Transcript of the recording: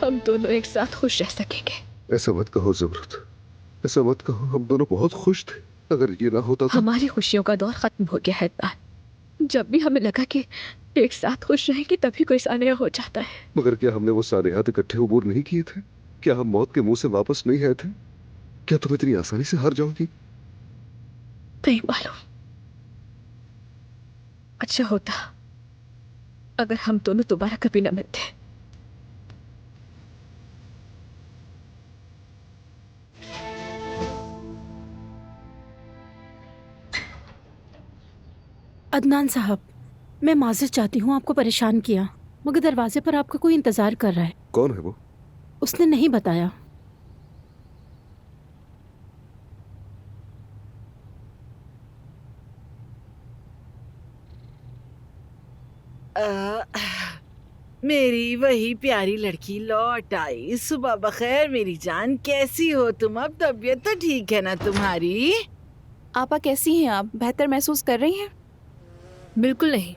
हम दोनों एक साथ खुश रह सकेंगे। ऐसा मत कहो ज़मरुद, ऐसा मत कहो। हम दोनों बहुत खुश थे। अगर ये ना होता तो हमारी खुशियों का दौर खत्म हो गया है तान। जब भी हमें लगा कि एक साथ खुश रहेंगे तभी कोई सानिया हो जाता है। मगर क्या हमने वो सारे हाथ इकट्ठे उबूर नहीं किए थे? क्या हम मौत के मुंह से वापस नहीं आए थे? क्या तुम इतनी आसानी से हार जाओगी? नहीं मालूम। अच्छा होता अगर हम दोनों दोबारा कभी न मिलते। अदनान साहब, मैं माज़रत चाहती हूँ आपको परेशान किया, मगर दरवाजे पर आपका कोई इंतज़ार कर रहा है। कौन है वो? उसने नहीं बताया। मेरी वही प्यारी लड़की लौट आई। सुबह बखैर मेरी जान, कैसी हो तुम? अब तबीयत तो ठीक है ना तुम्हारी? आपा कैसी हैं आप? बेहतर महसूस कर रही हैं? बिल्कुल नहीं,